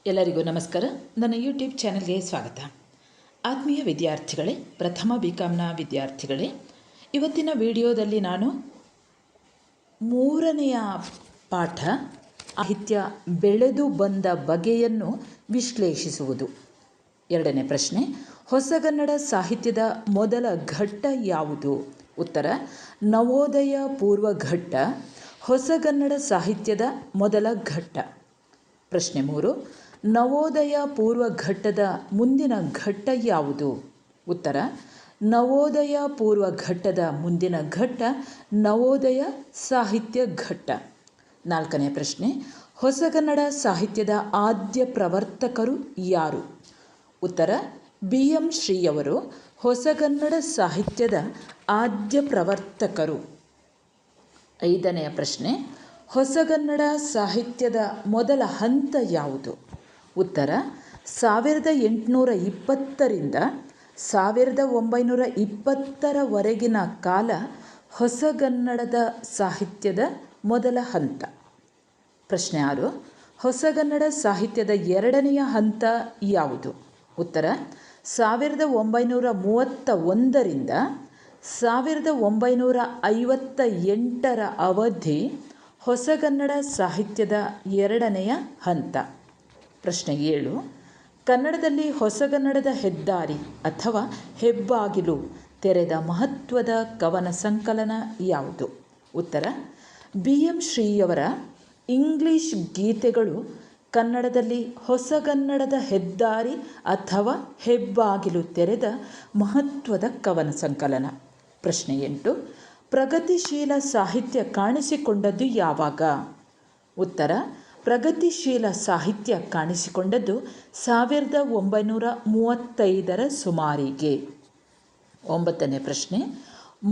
ಎಲ್ಲರಿಗೂ ನಮಸ್ಕಾರ. ನನ್ನ ಯೂಟ್ಯೂಬ್ ಚಾನಲ್ಗೆ ಸ್ವಾಗತ. ಆತ್ಮೀಯ ವಿದ್ಯಾರ್ಥಿಗಳೇ, ಪ್ರಥಮ BComನ ವಿದ್ಯಾರ್ಥಿಗಳೇ, ಇವತ್ತಿನ ವಿಡಿಯೋದಲ್ಲಿ ನಾನು ಮೂರನೆಯ ಪಾಠ ಸಾಹಿತ್ಯ ಬೆಳೆದು ಬಂದ ಬಗೆಯನ್ನು ವಿಶ್ಲೇಷಿಸುವುದು. ಎರಡನೇ ಪ್ರಶ್ನೆ, ಹೊಸಗನ್ನಡ ಸಾಹಿತ್ಯದ ಮೊದಲ ಘಟ್ಟ ಯಾವುದು? ಉತ್ತರ, ನವೋದಯ ಪೂರ್ವ ಘಟ್ಟ ಹೊಸಗನ್ನಡ ಸಾಹಿತ್ಯದ ಮೊದಲ ಘಟ್ಟ. ಪ್ರಶ್ನೆ 3, ನವೋದಯ ಪೂರ್ವ ಘಟ್ಟದ ಮುಂದಿನ ಘಟ್ಟ ಯಾವುದು? ಉತ್ತರ, ನವೋದಯ ಪೂರ್ವ ಘಟ್ಟದ ಮುಂದಿನ ಘಟ್ಟ ನವೋದಯ ಸಾಹಿತ್ಯ ಘಟ್ಟ. ನಾಲ್ಕನೇ ಪ್ರಶ್ನೆ, ಹೊಸಗನ್ನಡ ಸಾಹಿತ್ಯದ ಆದ್ಯ ಪ್ರವರ್ತಕರು ಯಾರು? ಉತ್ತರ, BM ಶ್ರೀಯವರು ಹೊಸಗನ್ನಡ ಸಾಹಿತ್ಯದ ಆದ್ಯ ಪ್ರವರ್ತಕರು. ಐದನೆಯ ಪ್ರಶ್ನೆ, ಹೊಸಗನ್ನಡ ಸಾಹಿತ್ಯದ ಮೊದಲ ಹಂತ ಯಾವುದು? ಉತ್ತರ, 1820ರಿಂದ 1920ರವರೆಗಿನ ಕಾಲ ಹೊಸಗನ್ನಡದ ಸಾಹಿತ್ಯದ ಮೊದಲ ಹಂತ. ಪ್ರಶ್ನೆ 6, ಹೊಸಗನ್ನಡ ಸಾಹಿತ್ಯದ ಎರಡನೆಯ ಹಂತ ಯಾವುದು? ಉತ್ತರ, 1931ರಿಂದ 1958ರ ಅವಧಿ ಹೊಸಗನ್ನಡ ಸಾಹಿತ್ಯದ ಎರಡನೆಯ ಹಂತ. ಪ್ರಶ್ನೆ 7, ಕನ್ನಡದಲ್ಲಿ ಹೊಸಗನ್ನಡದ ಹೆದ್ದಾರಿ ಅಥವಾ ಹೆಬ್ಬಾಗಿಲು ತೆರೆದ ಮಹತ್ವದ ಕವನ ಸಂಕಲನ ಯಾವುದು? ಉತ್ತರ, BM ಶ್ರೀಯವರ ಇಂಗ್ಲಿಷ್ ಗೀತೆಗಳು ಕನ್ನಡದಲ್ಲಿ ಹೊಸಗನ್ನಡದ ಹೆದ್ದಾರಿ ಅಥವಾ ಹೆಬ್ಬಾಗಿಲು ತೆರೆದ ಮಹತ್ವದ ಕವನ ಸಂಕಲನ. ಪ್ರಶ್ನೆ 8, ಪ್ರಗತಿಶೀಲ ಸಾಹಿತ್ಯ ಕಾಣಿಸಿಕೊಂಡದ್ದು ಯಾವಾಗ? ಉತ್ತರ, ಪ್ರಗತಿಶೀಲ ಸಾಹಿತ್ಯ ಕಾಣಿಸಿಕೊಂಡದ್ದು 1935ರ ಸುಮಾರಿಗೆ. 9ನೇ ಪ್ರಶ್ನೆ,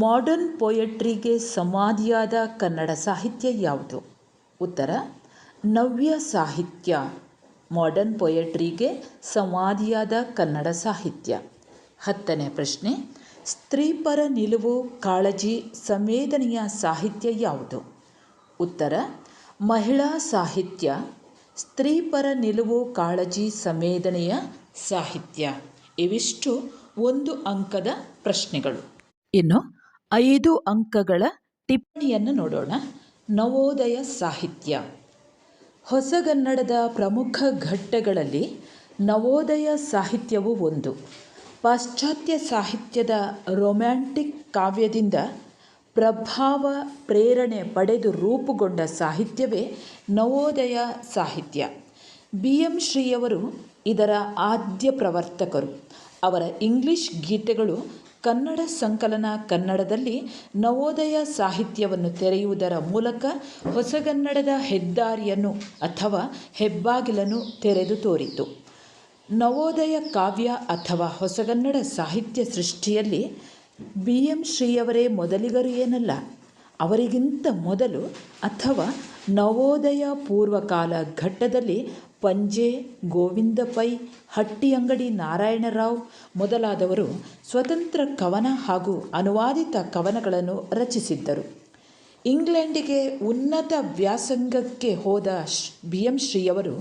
ಮಾಡರ್ನ್ ಪೊಯೆಟ್ರಿಗೆ ಸಮಾಧಿಯಾದ ಕನ್ನಡ ಸಾಹಿತ್ಯ ಯಾವುದು? ಉತ್ತರ, ನವ್ಯ ಸಾಹಿತ್ಯ ಮಾಡರ್ನ್ ಪೊಯೆಟ್ರಿಗೆ ಸಮಾಧಿಯಾದ ಕನ್ನಡ ಸಾಹಿತ್ಯ. 10ನೇ ಪ್ರಶ್ನೆ, ಸ್ತ್ರೀಪರ ನಿಲುವು ಕಾಳಜಿ ಸಂವೇದನೆಯ ಸಾಹಿತ್ಯ ಯಾವುದು? ಉತ್ತರ, ಮಹಿಳಾ ಸಾಹಿತ್ಯ ಸ್ತ್ರೀಪರ ನಿಲುವು ಕಾಳಜಿ ಸಂವೇದನೆಯ ಸಾಹಿತ್ಯ. ಇವಿಷ್ಟು 1 ಅಂಕದ ಪ್ರಶ್ನೆಗಳು. ಇನ್ನು 5 ಅಂಕಗಳ ಟಿಪ್ಪಣಿಯನ್ನು ನೋಡೋಣ. ನವೋದಯ ಸಾಹಿತ್ಯ. ಹೊಸಗನ್ನಡದ ಪ್ರಮುಖ ಘಟ್ಟಗಳಲ್ಲಿ ನವೋದಯ ಸಾಹಿತ್ಯವು ಒಂದು. ಪಾಶ್ಚಾತ್ಯ ಸಾಹಿತ್ಯದ ರೊಮ್ಯಾಂಟಿಕ್ ಕಾವ್ಯದಿಂದ ಪ್ರಭಾವ ಪ್ರೇರಣೆ ಪಡೆದು ರೂಪುಗೊಂಡ ಸಾಹಿತ್ಯವೇ ನವೋದಯ ಸಾಹಿತ್ಯ. BM ಶ್ರೀಯವರು ಇದರ ಆದ್ಯ ಪ್ರವರ್ತಕರು. ಅವರ ಇಂಗ್ಲಿಷ್ ಗೀತೆಗಳು ಕನ್ನಡ ಸಂಕಲನ ಕನ್ನಡದಲ್ಲಿ ನವೋದಯ ಸಾಹಿತ್ಯವನ್ನು ತೆರೆಯುವುದರ ಮೂಲಕ ಹೊಸಗನ್ನಡದ ಹೆದ್ದಾರಿಯನ್ನು ಅಥವಾ ಹೆಬ್ಬಾಗಿಲನ್ನು ತೆರೆದು ತೋರಿತು. ನವೋದಯ ಕಾವ್ಯ ಅಥವಾ ಹೊಸಗನ್ನಡ ಸಾಹಿತ್ಯ ಸೃಷ್ಟಿಯಲ್ಲಿ BM ಶ್ರೀಯವರೇ ಮೊದಲಿಗರು ಏನಲ್ಲ. ಅವರಿಗಿಂತ ಮೊದಲು ಅಥವಾ ನವೋದಯ ಪೂರ್ವಕಾಲ ಘಟ್ಟದಲ್ಲಿ ಪಂಜೆ, ಗೋವಿಂದ ಪೈ, ಹಟ್ಟಿಯಂಗಡಿ ನಾರಾಯಣರಾವ್ ಮೊದಲಾದವರು ಸ್ವತಂತ್ರ ಕವನ ಹಾಗೂ ಅನುವಾದಿತ ಕವನಗಳನ್ನು ರಚಿಸಿದ್ದರು. ಇಂಗ್ಲೆಂಡಿಗೆ ಉನ್ನತ ವ್ಯಾಸಂಗಕ್ಕೆ ಹೋದ BM ಶ್ರೀಯವರು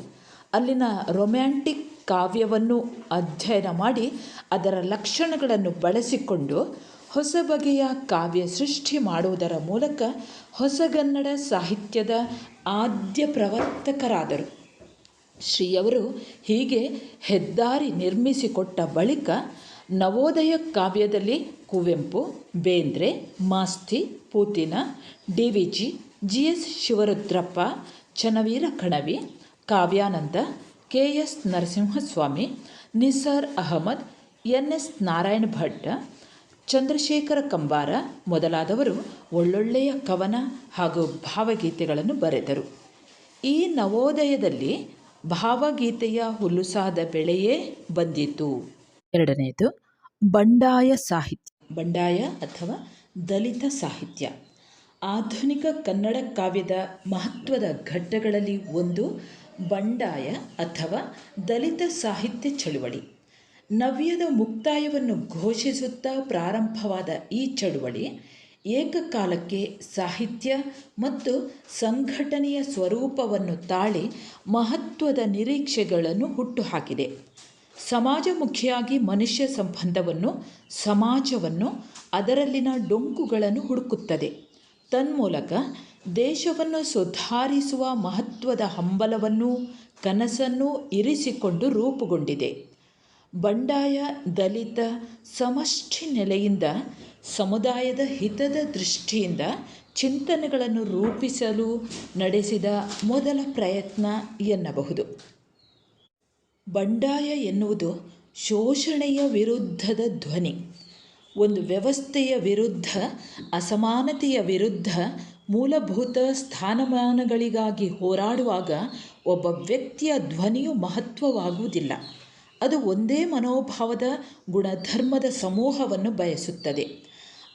ಅಲ್ಲಿನ ರೊಮ್ಯಾಂಟಿಕ್ ಕಾವ್ಯವನ್ನು ಅಧ್ಯಯನ ಮಾಡಿ ಅದರ ಲಕ್ಷಣಗಳನ್ನು ಬಳಸಿಕೊಂಡು ಹೊಸ ಬಗೆಯ ಕಾವ್ಯ ಸೃಷ್ಟಿ ಮಾಡುವುದರ ಮೂಲಕ ಹೊಸಗನ್ನಡ ಸಾಹಿತ್ಯದ ಆದ್ಯ ಪ್ರವರ್ತಕರಾದರು. ಶ್ರೀಯವರು ಹೀಗೆ ಹೆದ್ದಾರಿ ನಿರ್ಮಿಸಿಕೊಟ್ಟ ಬಳಿಕ ನವೋದಯ ಕಾವ್ಯದಲ್ಲಿ ಕುವೆಂಪು, ಬೇಂದ್ರೆ, ಮಾಸ್ತಿ, ಪೂತಿನ, DVG, GS Shivarudrappa, Channaveera Kanavi, Kavyananda, KS Narasimhaswamy, Nisar Ahmed, NS Narayana Bhat, Chandrashekhara Kambara ಮೊದಲಾದವರು ಒಳ್ಳೊಳ್ಳೆಯ ಕವನ ಹಾಗೂ ಭಾವಗೀತೆಗಳನ್ನು ಬರೆದರು. ಈ ನವೋದಯದಲ್ಲಿ ಭಾವಗೀತೆಯ ಹುಲುಸಾದ ಬೆಳೆಯೇ ಬಂದಿತು. ಎರಡನೆಯದು ಬಂಡಾಯ ಸಾಹಿತ್ಯ. ಬಂಡಾಯ ಅಥವಾ ದಲಿತ ಸಾಹಿತ್ಯ ಆಧುನಿಕ ಕನ್ನಡ ಕಾವ್ಯದ ಮಹತ್ವದ ಘಟ್ಟಗಳಲ್ಲಿ ಒಂದು ಬಂಡಾಯ ಅಥವಾ ದಲಿತ ಸಾಹಿತ್ಯ ಚಳುವಳಿ. ನವ್ಯದ ಮುಕ್ತಾಯವನ್ನು ಘೋಷಿಸುತ್ತಾ ಪ್ರಾರಂಭವಾದ ಈ ಚಳುವಳಿ ಏಕಕಾಲಕ್ಕೆ ಸಾಹಿತ್ಯ ಮತ್ತು ಸಂಘಟನೆಯ ಸ್ವರೂಪವನ್ನು ತಾಳಿ ಮಹತ್ವದ ನಿರೀಕ್ಷೆಗಳನ್ನು ಹುಟ್ಟುಹಾಕಿದೆ. ಸಮಾಜಮುಖಿಯಾಗಿ ಮನುಷ್ಯ ಸಂಬಂಧವನ್ನು, ಸಮಾಜವನ್ನು, ಅದರಲ್ಲಿನ ಡೊಂಕುಗಳನ್ನು ಹುಡುಕುತ್ತದೆ. ತನ್ಮೂಲಕ ದೇಶವನ್ನು ಸುಧಾರಿಸುವ ಮಹತ್ವದ ಹಂಬಲವನ್ನೂ ಕನಸನ್ನೂ ಇರಿಸಿಕೊಂಡು ರೂಪುಗೊಂಡಿದೆ. ಬಂಡಾಯ ದಲಿತ ಸಮಷ್ಟಿ ನೆಲೆಯಿಂದ ಸಮುದಾಯದ ಹಿತದ ದೃಷ್ಟಿಯಿಂದ ಚಿಂತನೆಗಳನ್ನು ರೂಪಿಸಲು ನಡೆಸಿದ ಮೊದಲ ಪ್ರಯತ್ನ ಎನ್ನಬಹುದು. ಬಂಡಾಯ ಎನ್ನುವುದು ಶೋಷಣೆಯ ವಿರುದ್ಧದ ಧ್ವನಿ. ಒಂದು ವ್ಯವಸ್ಥೆಯ ವಿರುದ್ಧ, ಅಸಮಾನತೆಯ ವಿರುದ್ಧ, ಮೂಲಭೂತ ಸ್ಥಾನಮಾನಗಳಿಗಾಗಿ ಹೋರಾಡುವಾಗ ಒಬ್ಬ ವ್ಯಕ್ತಿಯ ಧ್ವನಿಯು ಮಹತ್ವವಾಗುವುದಿಲ್ಲ. ಅದು ಒಂದೇ ಮನೋಭಾವದ ಗುಣಧರ್ಮದ ಸಮೂಹವನ್ನು ಬಯಸುತ್ತದೆ.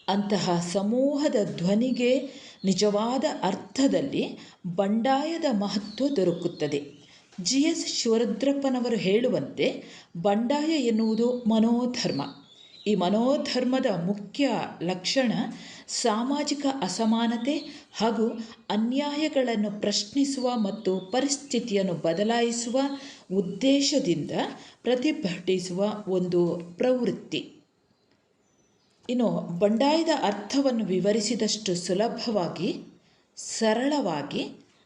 ಅಂತಹ ಸಮೂಹದ ಧ್ವನಿಗೆ ನಿಜವಾದ ಅರ್ಥದಲ್ಲಿ ಬಂಡಾಯದ ಮಹತ್ವ ದೊರಕುತ್ತದೆ. GS ಶಿವರುದ್ರಪ್ಪನವರು ಹೇಳುವಂತೆ ಬಂಡಾಯ ಎನ್ನುವುದು ಮನೋಧರ್ಮ. ಈ ಮನೋಧರ್ಮದ ಮುಖ್ಯ ಲಕ್ಷಣ ಸಾಮಾಜಿಕ ಅಸಮಾನತೆ ಹಾಗೂ ಅನ್ಯಾಯಗಳನ್ನು ಪ್ರಶ್ನಿಸುವ ಮತ್ತು ಪರಿಸ್ಥಿತಿಯನ್ನು ಬದಲಾಯಿಸುವ ಉದ್ದೇಶದಿಂದ ಪ್ರತಿಭಟಿಸುವ ಒಂದು ಪ್ರವೃತ್ತಿ. ಇನ್ನು ಬಂಡಾಯದ ಅರ್ಥವನ್ನು ವಿವರಿಸಿದಷ್ಟು ಸುಲಭವಾಗಿ, ಸರಳವಾಗಿ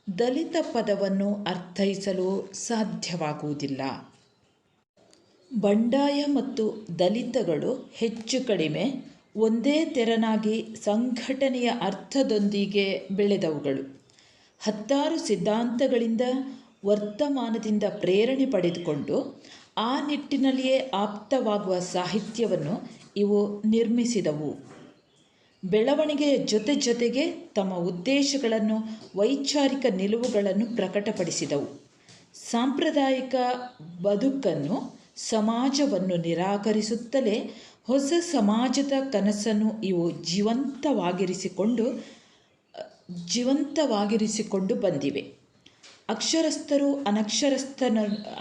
ದಲಿತ ಪದವನ್ನು ಅರ್ಥೈಸಲು ಸಾಧ್ಯವಾಗುವುದಿಲ್ಲ. ಬಂಡಾಯ ಮತ್ತು ದಲಿತಗಳು ಹೆಚ್ಚು ಕಡಿಮೆ ಒಂದೇ ತೆರನಾಗಿ ಸಂಘಟನೆಯ ಅರ್ಥದೊಂದಿಗೆ ಬೆಳೆದವುಗಳು. ಹತ್ತಾರು ಸಿದ್ಧಾಂತಗಳಿಂದ ವರ್ತಮಾನದಿಂದ ಪ್ರೇರಣೆ ಪಡೆದುಕೊಂಡು ಆ ನಿಟ್ಟಿನಲ್ಲಿಯೇ ಆಪ್ತವಾಗುವ ಸಾಹಿತ್ಯವನ್ನು ಇವು ನಿರ್ಮಿಸಿದವು. ಬೆಳವಣಿಗೆಯ ಜೊತೆಗೆ ತಮ್ಮ ಉದ್ದೇಶಗಳನ್ನು, ವೈಚಾರಿಕ ನಿಲುವುಗಳನ್ನು ಪ್ರಕಟಪಡಿಸಿದವು. ಸಾಂಪ್ರದಾಯಿಕ ಬದುಕನ್ನು, ಸಮಾಜವನ್ನು ನಿರಾಕರಿಸುತ್ತಲೇ ಹೊಸ ಸಮಾಜದ ಕನಸನ್ನು ಇವು ಜೀವಂತವಾಗಿರಿಸಿಕೊಂಡು ಬಂದಿವೆ. ಅಕ್ಷರಸ್ಥರು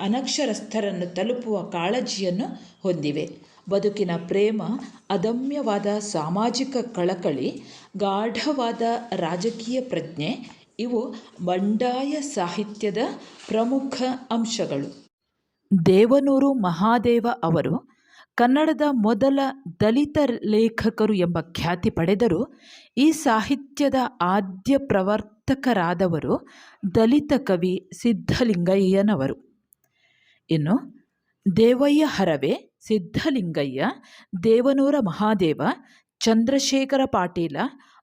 ಅನಕ್ಷರಸ್ಥರನ್ನು ತಲುಪುವ ಕಾಳಜಿಯನ್ನು ಹೊಂದಿವೆ. ಬದುಕಿನ ಪ್ರೇಮ, ಅದಮ್ಯವಾದ ಸಾಮಾಜಿಕ ಕಳಕಳಿ, ಗಾಢವಾದ ರಾಜಕೀಯ ಪ್ರಜ್ಞೆ ಇವು ಬಂಡಾಯ ಸಾಹಿತ್ಯದ ಪ್ರಮುಖ ಅಂಶಗಳು. ದೇವನೂರು ಮಹಾದೇವ ಅವರು ಕನ್ನಡದ ಮೊದಲ ದಲಿತ ಲೇಖಕರು ಎಂಬ ಖ್ಯಾತಿ ಪಡೆದರು. ಈ ಸಾಹಿತ್ಯದ ಆದ್ಯ ಪ್ರವರ್ತಕರಾದವರು ದಲಿತ ಕವಿ ಸಿದ್ಧಲಿಂಗಯ್ಯನವರು. ಇನ್ನು ದೇವಯ್ಯ ಹರವೆ, ಸಿದ್ಧಲಿಂಗಯ್ಯ, ದೇವನೂರ ಮಹಾದೇವ, ಚಂದ್ರಶೇಖರ ಪಾಟೀಲ,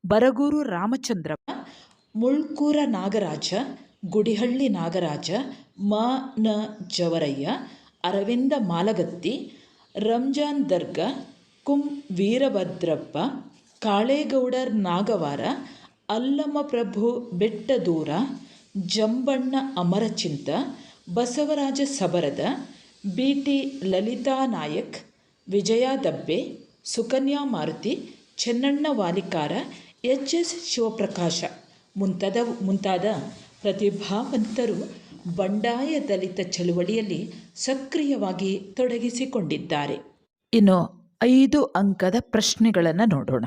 ಬರಗೂರು ರಾಮಚಂದ್ರಪ್ಪ, ಮುಳ್ಕೂರ ನಾಗರಾಜ, ಗುಡಿಹಳ್ಳಿ ನಾಗರಾಜ, ಮ.ನ. ಜವರಯ್ಯ, ಅರವಿಂದ ಮಾಲಗತ್ತಿ, ರಂಜಾನ್ ದರ್ಗಾ, ಕುಂ ವೀರಭದ್ರಪ್ಪ, ಕಾಳೇಗೌಡರ್ ನಾಗವಾರ, ಅಲ್ಲಮಪ್ರಭು ಬೆಟ್ಟದೂರ, ಜಂಬಣ್ಣ ಅಮರಚಿಂತ, ಬಸವರಾಜ ಸಬರದ, ಬಿ.ಟಿ. ಲಲಿತಾ ನಾಯಕ್, ವಿಜಯ ದಬ್ಬೆ, ಸುಕನ್ಯಾ ಮಾರುತಿ, ಚೆನ್ನಣ್ಣ ವಾಲಿಕಾರ, ಎಚ್.ಎಸ್. ಶಿವಪ್ರಕಾಶ ಮುಂತಾದ ಪ್ರತಿಭಾವಂತರು ಬಂಡಾಯ ದಲಿತ ಚಳುವಳಿಯಲ್ಲಿ ಸಕ್ರಿಯವಾಗಿ ತೊಡಗಿಸಿಕೊಂಡಿದ್ದಾರೆ. ಇನ್ನು 5 ಅಂಕದ ಪ್ರಶ್ನೆಗಳನ್ನು ನೋಡೋಣ.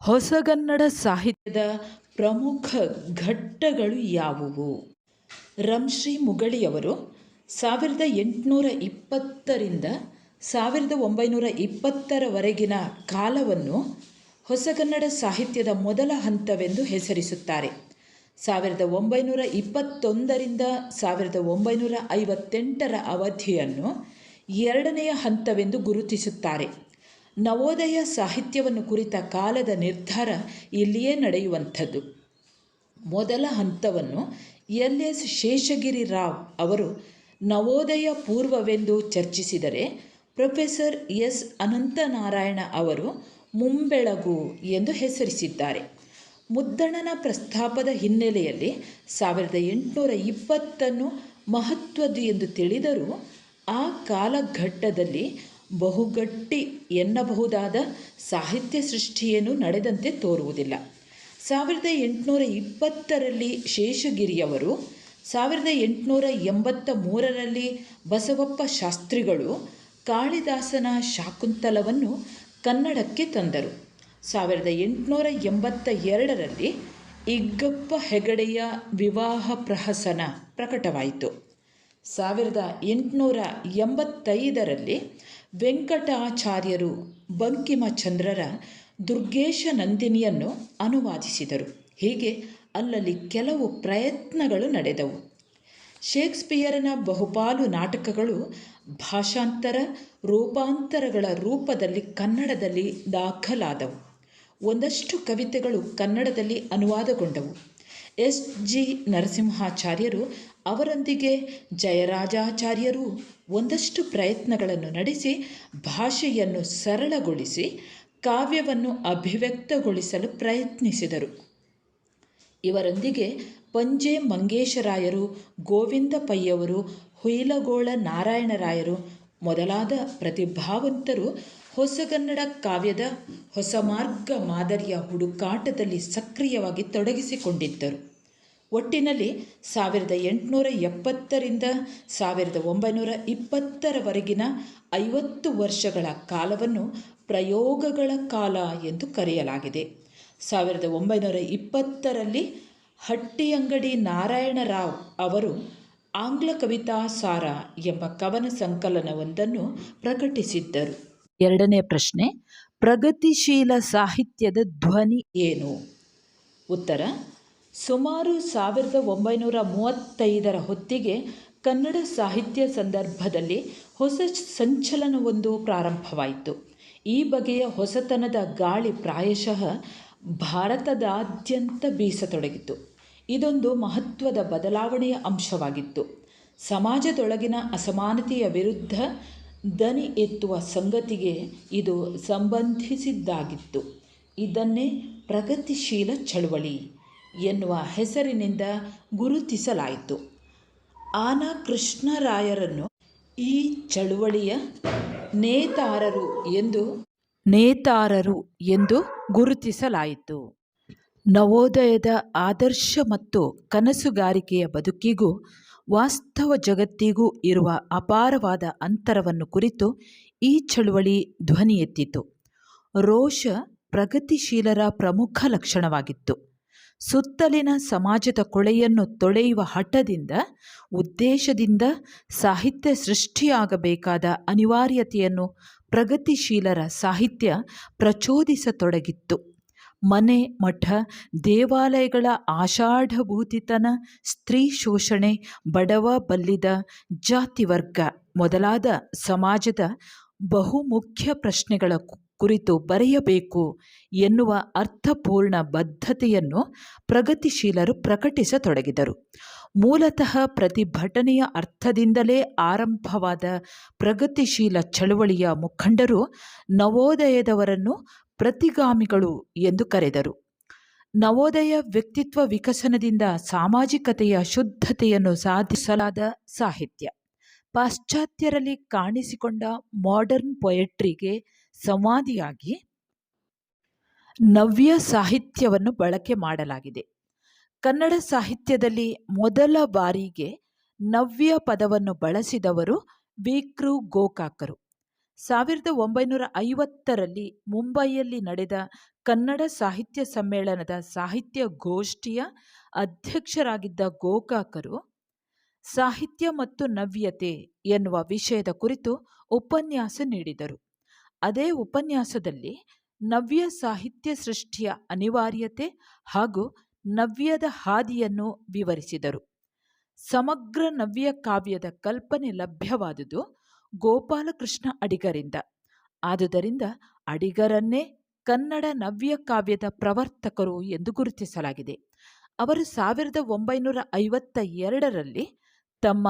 ಹೊಸಗನ್ನಡ ಸಾಹಿತ್ಯದ ಪ್ರಮುಖ ಘಟ್ಟಗಳು ಯಾವುವು? ರಂಶ್ರೀ ಮುಗಳಿಯವರು 1820ರಿಂದ 1920ರವರೆಗಿನ ಕಾಲವನ್ನು ಹೊಸಗನ್ನಡ ಸಾಹಿತ್ಯದ ಮೊದಲ ಹಂತವೆಂದು ಹೆಸರಿಸುತ್ತಾರೆ. 1921ರಿಂದ 1958ರ ಅವಧಿಯನ್ನು ಎರಡನೆಯ ಹಂತವೆಂದು ಗುರುತಿಸುತ್ತಾರೆ. ನವೋದಯ ಸಾಹಿತ್ಯವನ್ನು ಕುರಿತ ಕಾಲದ ನಿರ್ಧಾರ ಇಲ್ಲಿಯೇ ನಡೆಯುವಂಥದ್ದು. ಮೊದಲ ಹಂತವನ್ನು ಎಲ್.ಎಸ್. ಶೇಷಗಿರಿ ರಾವ್ ಅವರು ನವೋದಯ ಪೂರ್ವವೆಂದು ಚರ್ಚಿಸಿದರೆ, ಪ್ರೊಫೆಸರ್ ಎಸ್. ಅನಂತನಾರಾಯಣ ಅವರು ಮುಂಬೆಳಗು ಎಂದು ಹೆಸರಿಸಿದ್ದಾರೆ. ಮುದ್ದಣನ ಪ್ರಸ್ತಾಪದ ಹಿನ್ನೆಲೆಯಲ್ಲಿ 1820 ಮಹತ್ವದ್ದು ಎಂದು ತಿಳಿದರೂ ಆ ಕಾಲಘಟ್ಟದಲ್ಲಿ ಬಹುಗಟ್ಟಿ ಎನ್ನಬಹುದಾದ ಸಾಹಿತ್ಯ ಸೃಷ್ಟಿಯೇನೂ ನಡೆದಂತೆ ತೋರುವುದಿಲ್ಲ. 1820ರಲ್ಲಿ ಶೇಷಗಿರಿಯವರು, 1883ರಲ್ಲಿ ಬಸವಪ್ಪ ಶಾಸ್ತ್ರಿಗಳು ಕಾಳಿದಾಸನ ಶಾಕುಂತಲವನ್ನು ಕನ್ನಡಕ್ಕೆ ತಂದರು. 1882ರಲ್ಲಿ ಇಗ್ಗಪ್ಪ ಹೆಗಡೆಯ ವಿವಾಹ ಪ್ರಹಸನ ಪ್ರಕಟವಾಯಿತು. 1885ರಲ್ಲಿ ವೆಂಕಟಾಚಾರ್ಯರು ಬಂಕಿಮಚಂದ್ರರ ದುರ್ಗೇಶ ನಂದಿನಿಯನ್ನು ಅನುವಾದಿಸಿದರು. ಹೀಗೆ ಅಲ್ಲಲ್ಲಿ ಕೆಲವು ಪ್ರಯತ್ನಗಳು ನಡೆದವು. ಶೇಕ್ಸ್ಪಿಯರನ ಬಹುಪಾಲು ನಾಟಕಗಳು ಭಾಷಾಂತರ, ರೂಪಾಂತರಗಳ ರೂಪದಲ್ಲಿ ಕನ್ನಡದಲ್ಲಿ ದಾಖಲಾದವು. ಒಂದಷ್ಟು ಕವಿತೆಗಳು ಕನ್ನಡದಲ್ಲಿ ಅನುವಾದಗೊಂಡವು. ಎಸ್. ಜಿ. ನರಸಿಂಹಾಚಾರ್ಯರು ಅವರೊಂದಿಗೆ ಜಯರಾಜಾಚಾರ್ಯರೂ ಒಂದಷ್ಟು ಪ್ರಯತ್ನಗಳನ್ನು ನಡೆಸಿ ಭಾಷೆಯನ್ನು ಸರಳಗೊಳಿಸಿ ಕಾವ್ಯವನ್ನು ಅಭಿವ್ಯಕ್ತಗೊಳಿಸಲು ಪ್ರಯತ್ನಿಸಿದರು. ಇವರೊಂದಿಗೆ ಪಂಜೆ ಮಂಗೇಶರಾಯರು, ಗೋವಿಂದ ಪೈಯವರು, ಹುಯಿಲಗೋಳ ನಾರಾಯಣರಾಯರು ಮೊದಲಾದ ಪ್ರತಿಭಾವಂತರು ಹೊಸಗನ್ನಡ ಕಾವ್ಯದ ಹೊಸ ಮಾರ್ಗ ಮಾದರಿಯ ಹುಡುಕಾಟದಲ್ಲಿ ಸಕ್ರಿಯವಾಗಿ ತೊಡಗಿಸಿಕೊಂಡಿದ್ದರು. ಒಟ್ಟಿನಲ್ಲಿ 1870ರಿಂದ 1920ರವರೆಗಿನ 50 ವರ್ಷಗಳ ಕಾಲವನ್ನು ಪ್ರಯೋಗಗಳ ಕಾಲ ಎಂದು ಕರೆಯಲಾಗಿದೆ. 1920ರಲ್ಲಿ ಹಟ್ಟಿಯಂಗಡಿ ನಾರಾಯಣರಾವ್ ಅವರು ಆಂಗ್ಲ ಕವಿತಾ ಸಾರ ಎಂಬ ಕವನ ಸಂಕಲನವೊಂದನ್ನು ಪ್ರಕಟಿಸಿದ್ದರು. ಎರಡನೇ ಪ್ರಶ್ನೆ, ಪ್ರಗತಿಶೀಲ ಸಾಹಿತ್ಯದ ಧ್ವನಿ ಏನು? ಉತ್ತರ: ಸುಮಾರು 1935ರ ಹೊತ್ತಿಗೆ ಕನ್ನಡ ಸಾಹಿತ್ಯ ಸಂದರ್ಭದಲ್ಲಿ ಹೊಸ ಸಂಚಲನವೊಂದು ಪ್ರಾರಂಭವಾಯಿತು. ಈ ಬಗೆಯ ಹೊಸತನದ ಗಾಳಿ ಪ್ರಾಯಶಃ ಭಾರತದಾದ್ಯಂತ ಬೀಸತೊಡಗಿತು. ಇದೊಂದು ಮಹತ್ವದ ಬದಲಾವಣೆಯ ಅಂಶವಾಗಿತ್ತು. ಸಮಾಜದೊಳಗಿನ ಅಸಮಾನತೆಯ ವಿರುದ್ಧ ದನಿ ಎತ್ತುವ ಸಂಗತಿಗೆ ಇದು ಸಂಬಂಧಿಸಿದ್ದಾಗಿತ್ತು. ಇದನ್ನೇ ಪ್ರಗತಿಶೀಲ ಚಳುವಳಿ ಎನ್ನುವ ಹೆಸರಿನಿಂದ ಗುರುತಿಸಲಾಯಿತು. ಆನ ಕೃಷ್ಣರಾಯರನ್ನು ಈ ಚಳುವಳಿಯ ನೇತಾರರು ಎಂದು ಗುರುತಿಸಲಾಯಿತು. ನವೋದಯದ ಆದರ್ಶ ಮತ್ತು ಕನಸುಗಾರಿಕೆಯ ಬದುಕಿಗೂ ವಾಸ್ತವ ಜಗತ್ತಿಗೂ ಇರುವ ಅಪಾರವಾದ ಅಂತರವನ್ನು ಕುರಿತು ಈ ಚಳುವಳಿ ಧ್ವನಿ ಎತ್ತಿತು. ರೋಷ ಪ್ರಗತಿಶೀಲರ ಪ್ರಮುಖ ಲಕ್ಷಣವಾಗಿತ್ತು. ಸುತ್ತಲಿನ ಸಮಾಜದ ಕೊಳೆಯನ್ನು ತೊಳೆಯುವ ಹಠದಿಂದ, ಉದ್ದೇಶದಿಂದ ಸಾಹಿತ್ಯ ಸೃಷ್ಟಿಯಾಗಬೇಕಾದ ಅನಿವಾರ್ಯತೆಯನ್ನು ಪ್ರಗತಿಶೀಲರ ಸಾಹಿತ್ಯ ಪ್ರಚೋದಿಸತೊಡಗಿತ್ತು. ಮನೆ, ಮಠ, ದೇವಾಲಯಗಳ ಆಷಾಢಭೂತಿತನ, ಸ್ತ್ರೀ ಶೋಷಣೆ, ಬಡವ ಬಲ್ಲಿದ, ಜಾತಿವರ್ಗ ಮೊದಲಾದ ಸಮಾಜದ ಬಹುಮುಖ್ಯ ಪ್ರಶ್ನೆಗಳ ಕುರಿತು ಬರೆಯಬೇಕು ಎನ್ನುವ ಅರ್ಥಪೂರ್ಣ ಬದ್ಧತೆಯನ್ನು ಪ್ರಗತಿಶೀಲರು ಪ್ರಕಟಿಸತೊಡಗಿದರು. ಮೂಲತಃ ಪ್ರತಿಭಟನೆಯ ಅರ್ಥದಿಂದಲೇ ಆರಂಭವಾದ ಪ್ರಗತಿಶೀಲ ಚಳವಳಿಯ ಮುಖಂಡರು ನವೋದಯದವರನ್ನು ಪ್ರತಿಗಾಮಿಗಳು ಎಂದು ಕರೆದರು. ನವೋದಯ ವ್ಯಕ್ತಿತ್ವ ವಿಕಸನದಿಂದ ಸಾಮಾಜಿಕತೆಯ ಶುದ್ಧತೆಯನ್ನು ಸಾಧಿಸಲಾದ ಸಾಹಿತ್ಯ. ಪಾಶ್ಚಾತ್ಯರಲ್ಲಿ ಕಾಣಿಸಿಕೊಂಡ ಮಾಡರ್ನ್ ಪೊಯೆಟ್ರಿಗೆ ಸಂವಾದಿಯಾಗಿ ನವ್ಯ ಸಾಹಿತ್ಯವನ್ನು ಬಳಕೆ ಮಾಡಲಾಗಿದೆ. ಕನ್ನಡ ಸಾಹಿತ್ಯದಲ್ಲಿ ಮೊದಲ ಬಾರಿಗೆ ನವ್ಯ ಪದವನ್ನು ಬಳಸಿದವರು ವಿ. ಕೃ. ಗೋಕಾಕರು. 1950ರಲ್ಲಿ ಮುಂಬಯಿಯಲ್ಲಿ ನಡೆದ ಕನ್ನಡ ಸಾಹಿತ್ಯ ಸಮ್ಮೇಳನದ ಸಾಹಿತ್ಯ ಗೋಷ್ಠಿಯ ಅಧ್ಯಕ್ಷರಾಗಿದ್ದ ಗೋಕಾಕರು ಸಾಹಿತ್ಯ ಮತ್ತು ನವ್ಯತೆ ಎನ್ನುವ ವಿಷಯದ ಕುರಿತು ಉಪನ್ಯಾಸ ನೀಡಿದರು. ಅದೇ ಉಪನ್ಯಾಸದಲ್ಲಿ ನವ್ಯ ಸಾಹಿತ್ಯ ಸೃಷ್ಟಿಯ ಅನಿವಾರ್ಯತೆ ಹಾಗೂ ನವ್ಯದ ಹಾದಿಯನ್ನು ವಿವರಿಸಿದರು. ಸಮಗ್ರ ನವ್ಯ ಕಾವ್ಯದ ಕಲ್ಪನೆ ಲಭ್ಯವಾದುದು ಗೋಪಾಲಕೃಷ್ಣ ಅಡಿಗರಿಂದ. ಆದುದರಿಂದ ಅಡಿಗರನ್ನೇ ಕನ್ನಡ ನವ್ಯ ಕಾವ್ಯದ ಪ್ರವರ್ತಕರು ಎಂದು ಗುರುತಿಸಲಾಗಿದೆ. ಅವರು 1952ರಲ್ಲಿ ತಮ್ಮ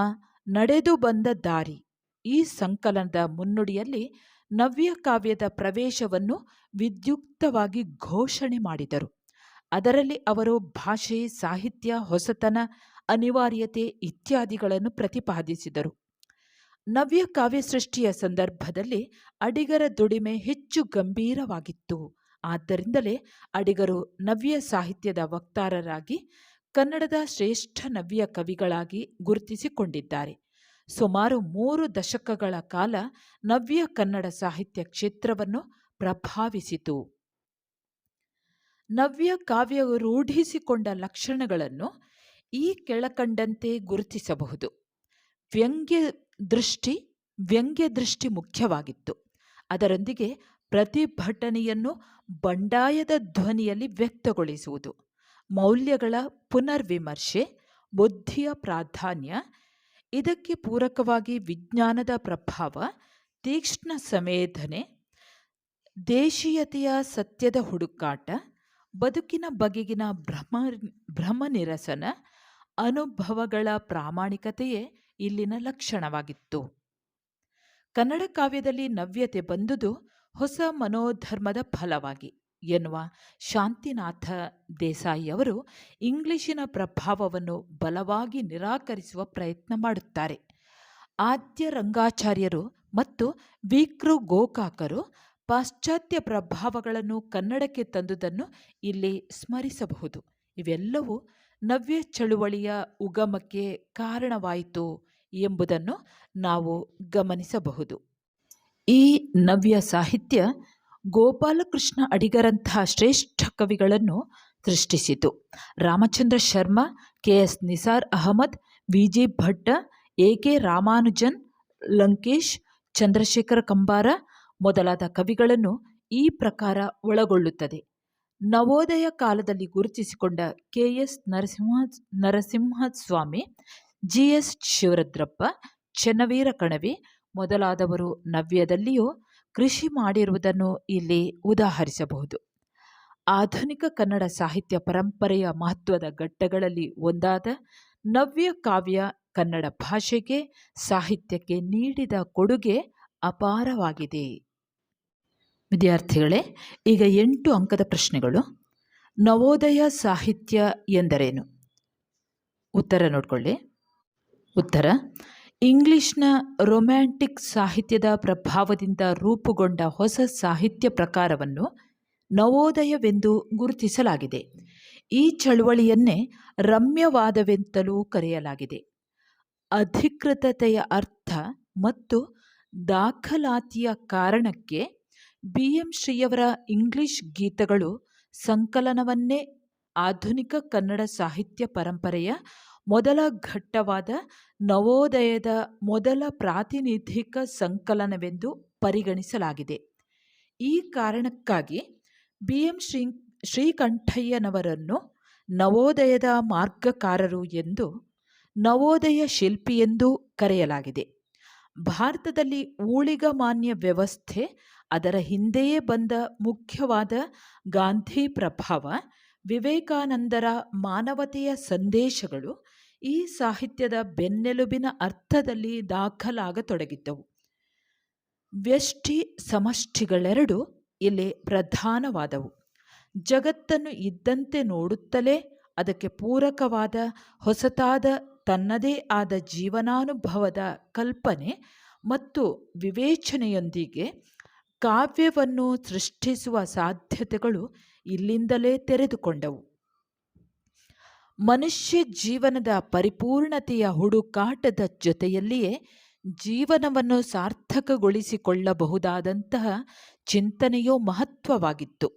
ನಡೆದು ಬಂದ ದಾರಿ ಈ ಸಂಕಲನದ ಮುನ್ನುಡಿಯಲ್ಲಿ ನವ್ಯ ಕಾವ್ಯದ ಪ್ರವೇಶವನ್ನು ವಿದ್ಯುಕ್ತವಾಗಿ ಘೋಷಣೆ ಮಾಡಿದರು. ಅದರಲ್ಲಿ ಅವರು ಭಾಷೆ, ಸಾಹಿತ್ಯ, ಹೊಸತನ, ಅನಿವಾರ್ಯತೆ ಇತ್ಯಾದಿಗಳನ್ನು ಪ್ರತಿಪಾದಿಸಿದರು. ನವ್ಯ ಕಾವ್ಯ ಸೃಷ್ಟಿಯ ಸಂದರ್ಭದಲ್ಲಿ ಅಡಿಗರ ದುಡಿಮೆ ಹೆಚ್ಚು ಗಂಭೀರವಾಗಿತ್ತು. ಆದ್ದರಿಂದಲೇ ಅಡಿಗರು ನವ್ಯ ಸಾಹಿತ್ಯದ ವಕ್ತಾರರಾಗಿ ಕನ್ನಡದ ಶ್ರೇಷ್ಠ ನವ್ಯ ಕವಿಗಳಾಗಿ ಗುರುತಿಸಿಕೊಂಡಿದ್ದಾರೆ. ಸುಮಾರು 3 ದಶಕಗಳ ಕಾಲ ನವ್ಯ ಕನ್ನಡ ಸಾಹಿತ್ಯ ಕ್ಷೇತ್ರವನ್ನು ಪ್ರಭಾವಿಸಿತು. ನವ್ಯ ಕಾವ್ಯ ರೂಢಿಸಿಕೊಂಡ ಲಕ್ಷಣಗಳನ್ನು ಈ ಕೆಳಕಂಡಂತೆ ಗುರುತಿಸಬಹುದು. ವ್ಯಂಗ್ಯ ದೃಷ್ಟಿ ವ್ಯಂಗ್ಯ ದೃಷ್ಟಿ ಮುಖ್ಯವಾಗಿತ್ತು. ಅದರೊಂದಿಗೆ ಪ್ರತಿಭಟನೆಯನ್ನು ಬಂಡಾಯದ ಧ್ವನಿಯಲ್ಲಿ ವ್ಯಕ್ತಗೊಳಿಸುವುದು, ಮೌಲ್ಯಗಳ ಪುನರ್ವಿಮರ್ಶೆ, ಬುದ್ಧಿಯ ಪ್ರಾಧಾನ್ಯ, ಇದಕ್ಕೆ ಪೂರಕವಾಗಿ ವಿಜ್ಞಾನದ ಪ್ರಭಾವ, ತೀಕ್ಷ್ಣ ಸಂವೇದನೆ, ದೇಶೀಯತೆಯ ಸತ್ಯದ ಹುಡುಕಾಟ, ಬದುಕಿನ ಬಗೆಗಿನ ಭ್ರಮನಿರಸನ, ಅನುಭವಗಳ ಪ್ರಾಮಾಣಿಕತೆಯೇ ಇಲ್ಲಿನ ಲಕ್ಷಣವಾಗಿತ್ತು. ಕನ್ನಡ ಕಾವ್ಯದಲ್ಲಿ ನವ್ಯತೆ ಬಂದುದು ಹೊಸ ಮನೋಧರ್ಮದ ಫಲವಾಗಿ ಎನ್ನುವ ಶಾಂತಿನಾಥ ದೇಸಾಯಿಯವರು ಇಂಗ್ಲಿಶಿನ ಪ್ರಭಾವವನ್ನು ಬಲವಾಗಿ ನಿರಾಕರಿಸುವ ಪ್ರಯತ್ನ ಮಾಡುತ್ತಾರೆ. ಆದ್ಯ ರಂಗಾಚಾರ್ಯರು ಮತ್ತು ವಿಕೃ ಗೋಕಾಕರು ಪಾಶ್ಚಾತ್ಯ ಪ್ರಭಾವಗಳನ್ನು ಕನ್ನಡಕ್ಕೆ ತಂದುದನ್ನು ಇಲ್ಲಿ ಸ್ಮರಿಸಬಹುದು. ಇವೆಲ್ಲವೂ ನವ್ಯ ಚಳುವಳಿಯ ಉಗಮಕ್ಕೆ ಕಾರಣವಾಯಿತು ಎಂಬುದನ್ನು ನಾವು ಗಮನಿಸಬಹುದು. ಈ ನವ್ಯ ಸಾಹಿತ್ಯ ಗೋಪಾಲಕೃಷ್ಣ ಅಡಿಗರಂತಹ ಶ್ರೇಷ್ಠ ಕವಿಗಳನ್ನು ಸೃಷ್ಟಿಸಿತು. Ramachandra Sharma, K S. Nisar Ahmad, V G. Bhatta, A K. Ramanujan, Lankesh, Chandrashekhara Kambara ಮೊದಲಾದ ಕವಿಗಳನ್ನು ಈ ಪ್ರಕಾರ ಒಳಗೊಳ್ಳುತ್ತದೆ. ನವೋದಯ ಕಾಲದಲ್ಲಿ ಗುರುತಿಸಿಕೊಂಡ ಕೆ.ಎಸ್. ನರಸಿಂಹಸ್ವಾಮಿ, ಜಿ.ಎಸ್. ಶಿವರುದ್ರಪ್ಪ, ಚೆನ್ನವೀರ ಕಣವಿ ಮೊದಲಾದವರು ನವ್ಯದಲ್ಲಿಯೂ ಕೃಷಿ ಮಾಡಿರುವುದನ್ನು ಇಲ್ಲಿ ಉದಾಹರಿಸಬಹುದು. ಆಧುನಿಕ ಕನ್ನಡ ಸಾಹಿತ್ಯ ಪರಂಪರೆಯ ಮಹತ್ವದ ಘಟ್ಟಗಳಲ್ಲಿ ಒಂದಾದ ನವ್ಯ ಕಾವ್ಯ ಕನ್ನಡ ಭಾಷೆಗೆ, ಸಾಹಿತ್ಯಕ್ಕೆ ನೀಡಿದ ಕೊಡುಗೆ ಅಪಾರವಾಗಿದೆ. ವಿದ್ಯಾರ್ಥಿಗಳೇ, ಈಗ 8 ಅಂಕದ ಪ್ರಶ್ನೆಗಳು. ನವೋದಯ ಸಾಹಿತ್ಯ ಎಂದರೇನು? ಉತ್ತರ ನೋಡ್ಕೊಳ್ಳಿ. ಉತ್ತರ: ಇಂಗ್ಲಿಷ್ನ ರೊಮ್ಯಾಂಟಿಕ್ ಸಾಹಿತ್ಯದ ಪ್ರಭಾವದಿಂದ ರೂಪುಗೊಂಡ ಹೊಸ ಸಾಹಿತ್ಯ ಪ್ರಕಾರವನ್ನು ನವೋದಯವೆಂದು ಗುರುತಿಸಲಾಗಿದೆ. ಈ ಚಳುವಳಿಯನ್ನೇ ರಮ್ಯವಾದವೆಂತಲೂ ಕರೆಯಲಾಗಿದೆ. ಅಧಿಕೃತತೆಯ ಅರ್ಥ ಮತ್ತು ದಾಖಲಾತಿಯ ಕಾರಣಕ್ಕೆ ಬಿ.ಎಂ. ಶ್ರೀಯವರ ಇಂಗ್ಲಿಷ್ ಗೀತಗಳು ಸಂಕಲನವನ್ನೇ ಆಧುನಿಕ ಕನ್ನಡ ಸಾಹಿತ್ಯ ಪರಂಪರೆಯ ಮೊದಲ ಘಟ್ಟವಾದ ನವೋದಯದ ಮೊದಲ ಪ್ರಾತಿನಿಧಿಕ ಸಂಕಲನವೆಂದು ಪರಿಗಣಿಸಲಾಗಿದೆ. ಈ ಕಾರಣಕ್ಕಾಗಿ ಬಿ.ಎಂ. ಶ್ರೀಕಂಠಯ್ಯನವರನ್ನು ನವೋದಯದ ಮಾರ್ಗಕಾರರು ಎಂದು, ನವೋದಯ ಶಿಲ್ಪಿಯೆಂದೂ ಕರೆಯಲಾಗಿದೆ. ಭಾರತದಲ್ಲಿ ಊಳಿಗಮಾನ್ಯ ವ್ಯವಸ್ಥೆ, ಅದರ ಹಿಂದೆಯೇ ಬಂದ ಮುಖ್ಯವಾದ ಗಾಂಧಿ ಪ್ರಭಾವ, ವಿವೇಕಾನಂದರ ಮಾನವತೆಯ ಸಂದೇಶಗಳು ಈ ಸಾಹಿತ್ಯದ ಬೆನ್ನೆಲುಬಿನ ಅರ್ಥದಲ್ಲಿ ದಾಖಲಾಗತೊಡಗಿದ್ದವು. ವ್ಯಷ್ಟಿ ಸಮಷ್ಟಿಗಳೆರಡೂ ಇಲ್ಲಿ ಪ್ರಧಾನವಾದವು. ಜಗತ್ತನ್ನು ಇದ್ದಂತೆ ನೋಡುತ್ತಲೇ ಅದಕ್ಕೆ ಪೂರಕವಾದ ಹೊಸತಾದ ತನ್ನದೇ ಆದ ಜೀವನಾನುಭವದ ಕಲ್ಪನೆ ಮತ್ತು ವಿವೇಚನೆಯೊಂದಿಗೆ ಕಾವ್ಯವನ್ನು ಸೃಷ್ಟಿಸುವ ಸಾಧ್ಯತೆಗಳು ಇಲ್ಲಿಂದಲೇ ತೆರೆದುಕೊಂಡವು. ಮನುಷ್ಯ ಜೀವನದ ಪರಿಪೂರ್ಣತೆಯ ಹುಡುಕಾಟದ ಜೊತೆಯಲ್ಲಿಯೇ ಜೀವನವನ್ನು ಸಾರ್ಥಕಗೊಳಿಸಿಕೊಳ್ಳಬಹುದಾದಂತಹ ಚಿಂತನೆಯೂ ಮಹತ್ವವಾಗಿತ್ತು.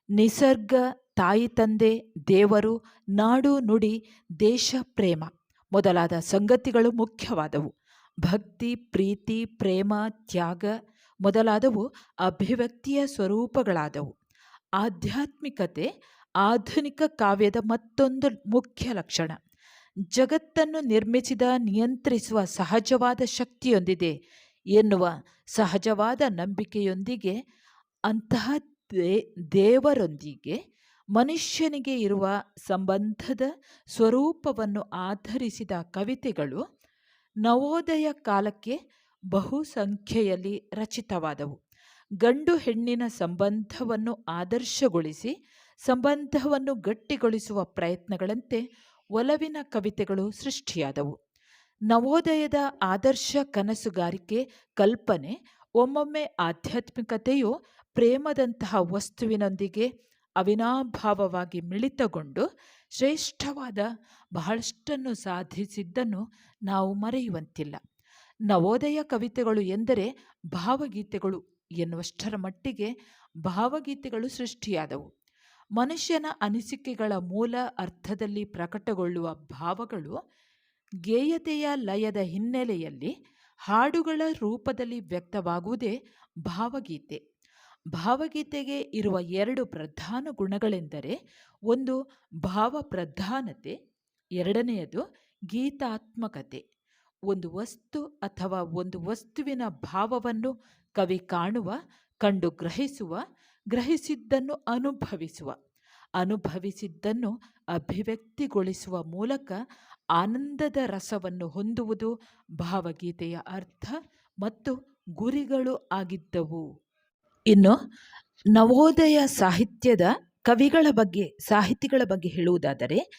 ನಿಸರ್ಗ, ತಾಯಿ ತಂದೆ, ದೇವರು, ನಾಡು ನುಡಿ, ದೇಶ ಪ್ರೇಮ ಮೊದಲಾದ ಸಂಗತಿಗಳು ಮುಖ್ಯವಾದವು. ಭಕ್ತಿ, ಪ್ರೀತಿ, ಪ್ರೇಮ, ತ್ಯಾಗ ಮೊದಲಾದವು ಅಭಿವ್ಯಕ್ತಿಯ ಸ್ವರೂಪಗಳಾದವು. ಆಧ್ಯಾತ್ಮಿಕತೆ ಆಧುನಿಕ ಕಾವ್ಯದ ಮತ್ತೊಂದು ಮುಖ್ಯ ಲಕ್ಷಣ. ಜಗತ್ತನ್ನು ನಿರ್ಮಿಸಿದ, ನಿಯಂತ್ರಿಸುವ ಸಹಜವಾದ ಶಕ್ತಿಯೊಂದಿದೆ ಎನ್ನುವ ಸಹಜವಾದ ನಂಬಿಕೆಯೊಂದಿಗೆ ಅಂತಹ ದೇವರೊಂದಿಗೆ ಮನುಷ್ಯನಿಗೆ ಇರುವ ಸಂಬಂಧದ ಸ್ವರೂಪವನ್ನು ಆಧರಿಸಿದ ಕವಿತೆಗಳು ನವೋದಯ ಕಾಲಕ್ಕೆ ಬಹುಸಂಖ್ಯೆಯಲ್ಲಿ ರಚಿತವಾದವು. ಗಂಡು ಹೆಣ್ಣಿನ ಸಂಬಂಧವನ್ನು ಆದರ್ಶಗೊಳಿಸಿ ಸಂಬಂಧವನ್ನು ಗಟ್ಟಿಗೊಳಿಸುವ ಪ್ರಯತ್ನಗಳಂತೆ ಒಲವಿನ ಕವಿತೆಗಳು ಸೃಷ್ಟಿಯಾದವು. ನವೋದಯದ ಆದರ್ಶ ಕನಸುಗಾರಿಕೆ ಕಲ್ಪನೆ ಒಮ್ಮೊಮ್ಮೆ ಆಧ್ಯಾತ್ಮಿಕತೆಯು ಪ್ರೇಮದಂತಹ ವಸ್ತುವಿನೊಂದಿಗೆ ಅವಿನಾಭಾವವಾಗಿ ಮಿಳಿತಗೊಂಡು ಶ್ರೇಷ್ಠವಾದ ಬಹಳಷ್ಟನ್ನು ಸಾಧಿಸಿದ್ದನ್ನು ನಾವು ಮರೆಯುವಂತಿಲ್ಲ. ನವೋದಯ ಕವಿತೆಗಳು ಎಂದರೆ ಭಾವಗೀತೆಗಳು ಎನ್ನುವಷ್ಟರ ಮಟ್ಟಿಗೆ ಭಾವಗೀತೆಗಳು ಸೃಷ್ಟಿಯಾದವು. ಮನುಷ್ಯನ ಅನಿಸಿಕೆಗಳ ಮೂಲ ಅರ್ಥದಲ್ಲಿ ಪ್ರಕಟಗೊಳ್ಳುವ ಭಾವಗಳು ಗೇಯತೆಯ ಲಯದ ಹಿನ್ನೆಲೆಯಲ್ಲಿ ಹಾಡುಗಳ ರೂಪದಲ್ಲಿ ವ್ಯಕ್ತವಾಗುವುದೇ ಭಾವಗೀತೆ. ಭಾವಗೀತೆಗೆ ಇರುವ ಎರಡು ಪ್ರಧಾನ ಗುಣಗಳೆಂದರೆ, ಒಂದು ಭಾವಪ್ರಧಾನತೆ, ಎರಡನೆಯದು ಗೀತಾತ್ಮಕತೆ. ಒಂದು ವಸ್ತು ಅಥವಾ ಒಂದು ವಸ್ತುವಿನ ಭಾವವನ್ನು ಕವಿ ಕಾಣುವ, ಕಂಡು ಗ್ರಹಿಸುವ, ಗ್ರಹಿಸಿದ್ದನ್ನು ಅನುಭವಿಸುವ, ಅನುಭವಿಸಿದ್ದನ್ನು ಅಭಿವ್ಯಕ್ತಿಗೊಳಿಸುವ ಮೂಲಕ ಆನಂದದ ರಸವನ್ನು ಹೊಂದುವುದು ಭಾವಗೀತೆಯ ಅರ್ಥ ಮತ್ತು ಗುರಿಗಳು ಆಗಿದ್ದವು. ಇನ್ನು ನವೋದಯ ಸಾಹಿತ್ಯದ ಸಾಹಿತಿಗಳ ಬಗ್ಗೆ ಹೇಳುವುದಾದರೆ,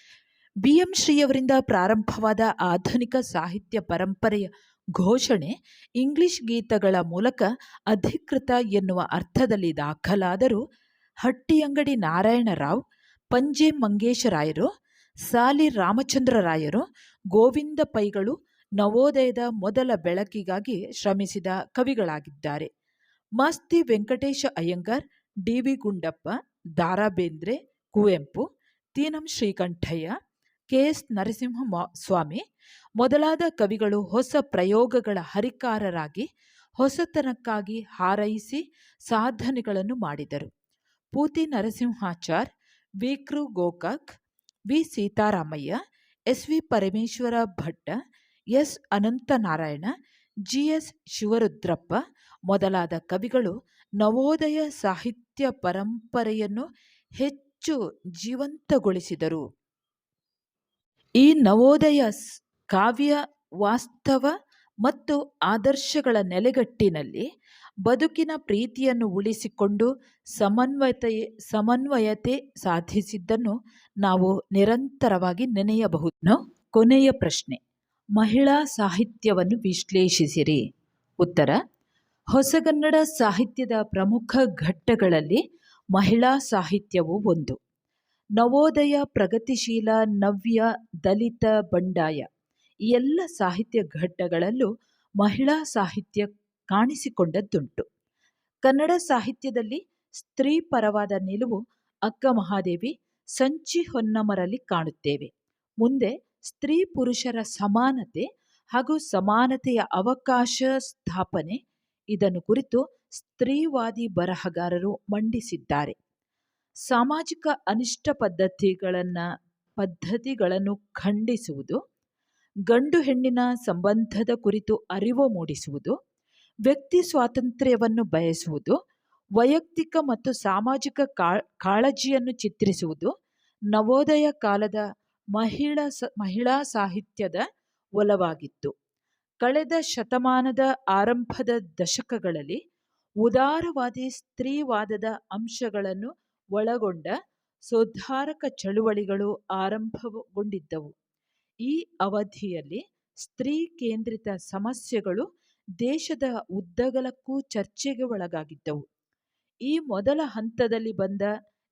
BM ಶ್ರೀಯವರಿಂದ ಪ್ರಾರಂಭವಾದ ಆಧುನಿಕ ಸಾಹಿತ್ಯ ಪರಂಪರೆಯ ಘೋಷಣೆ ಇಂಗ್ಲಿಷ್ ಗೀತಗಳ ಮೂಲಕ ಅಧಿಕೃತ ಎನ್ನುವ ಅರ್ಥದಲ್ಲಿ ದಾಖಲಾದರೂ, ಹಟ್ಟಿಯಂಗಡಿ ನಾರಾಯಣರಾವ್, ಪಂಜೆ ಮಂಗೇಶರಾಯರು, ಸಾಲಿ ರಾಮಚಂದ್ರರಾಯರು, ಗೋವಿಂದ ಪೈಗಳು ನವೋದಯದ ಮೊದಲ ಬೆಳಕಿಗಾಗಿ ಶ್ರಮಿಸಿದ ಕವಿಗಳಾಗಿದ್ದಾರೆ. ಮಾಸ್ತಿ ವೆಂಕಟೇಶ ಅಯ್ಯಂಗಾರ್, DV ಗುಂಡಪ್ಪ, ದಾರಾ ಬೇಂದ್ರೆ, ಕುವೆಂಪು, ತೀನಂ ಶ್ರೀಕಂಠಯ್ಯ, KS ನರಸಿಂಹಸ್ವಾಮಿ ಮೊದಲಾದ ಕವಿಗಳು ಹೊಸ ಪ್ರಯೋಗಗಳ ಹರಿಕಾರರಾಗಿ ಹೊಸತನಕ್ಕಾಗಿ ಹಾರೈಸಿ ಸಾಧನೆಗಳನ್ನು ಮಾಡಿದರು. ಪೂತಿ ನರಸಿಂಹಾಚಾರ್, ವಿ.ಕೃ. Gokak, V. Seetharamaiah, SV Parameshwara Bhatta, S. Ananthanarayana, GS Shivarudrappa ಮೊದಲಾದ ಕವಿಗಳು ನವೋದಯ ಸಾಹಿತ್ಯ ಪರಂಪರೆಯನ್ನು ಹೆಚ್ಚು ಜೀವಂತಗೊಳಿಸಿದರು. ಈ ನವೋದಯ ಕಾವ್ಯ ವಾಸ್ತವ ಮತ್ತು ಆದರ್ಶಗಳ ಬದುಕಿನ ಪ್ರೀತಿಯನ್ನು ಉಳಿಸಿಕೊಂಡು ಸಮನ್ವಯತೆ ಸಾಧಿಸಿದ್ದನ್ನು ನಾವು ನಿರಂತರವಾಗಿ ನೆನೆಯಬಹುದು. ಕೊನೆಯ ಪ್ರಶ್ನೆ: ಮಹಿಳಾ ಸಾಹಿತ್ಯವನ್ನು ವಿಶ್ಲೇಷಿಸಿರಿ. ಉತ್ತರ: ಹೊಸಗನ್ನಡ ಸಾಹಿತ್ಯದ ಪ್ರಮುಖ ಘಟ್ಟಗಳಲ್ಲಿ ಮಹಿಳಾ ಸಾಹಿತ್ಯವು ಒಂದು. ನವೋದಯ, ಪ್ರಗತಿಶೀಲ, ನವ್ಯ, ದಲಿತ, ಬಂಡಾಯ ಈ ಎಲ್ಲ ಸಾಹಿತ್ಯ ಘಟ್ಟಗಳಲ್ಲೂ ಮಹಿಳಾ ಸಾಹಿತ್ಯ ಕಾಣಿಸಿಕೊಂಡದ್ದುಂಟು. ಕನ್ನಡ ಸಾಹಿತ್ಯದಲ್ಲಿ ಸ್ತ್ರೀ ಪರವಾದ ನಿಲುವು ಅಕ್ಕ ಮಹಾದೇವಿ, ಸಂಚಿ ಹೊನ್ನಮ್ಮರಲ್ಲಿ ಕಾಣುತ್ತೇವೆ. ಮುಂದೆ ಸ್ತ್ರೀ ಪುರುಷರ ಸಮಾನತೆ ಹಾಗೂ ಸಮಾನತೆಯ ಅವಕಾಶ ಸ್ಥಾಪನೆ, ಇದನ್ನು ಕುರಿತು ಸ್ತ್ರೀವಾದಿ ಬರಹಗಾರರು ಮಂಡಿಸಿದ್ದಾರೆ. ಸಾಮಾಜಿಕ ಅನಿಷ್ಟ ಪದ್ಧತಿಗಳನ್ನು ಖಂಡಿಸುವುದು, ಗಂಡು ಹೆಣ್ಣಿನ ಸಂಬಂಧದ ಕುರಿತು ಅರಿವು ಮೂಡಿಸುವುದು, ವ್ಯಕ್ತಿ ಸ್ವಾತಂತ್ರ್ಯವನ್ನು ಬಯಸುವುದು, ವೈಯಕ್ತಿಕ ಮತ್ತು ಸಾಮಾಜಿಕ ಕಾಳಜಿಯನ್ನು ಚಿತ್ರಿಸುವುದು ನವೋದಯ ಕಾಲದ ಮಹಿಳಾ ಸಾಹಿತ್ಯದ ಒಲವಾಗಿತ್ತು. ಕಳೆದ ಶತಮಾನದ ಆರಂಭದ ದಶಕಗಳಲ್ಲಿ ಉದಾರವಾದಿ ಸ್ತ್ರೀವಾದದ ಅಂಶಗಳನ್ನು ಒಳಗೊಂಡ ಸುಧಾರಕ ಚಳುವಳಿಗಳು ಆರಂಭಗೊಂಡಿದ್ದವು. ಈ ಅವಧಿಯಲ್ಲಿ ಸ್ತ್ರೀ ಕೇಂದ್ರಿತ ಸಮಸ್ಯೆಗಳು ದೇಶದ ಉದ್ದಗಲಕ್ಕೂ ಚರ್ಚೆಗೆ ಒಳಗಾಗಿದ್ದವು. ಈ ಮೊದಲ ಹಂತದಲ್ಲಿ ಬಂದ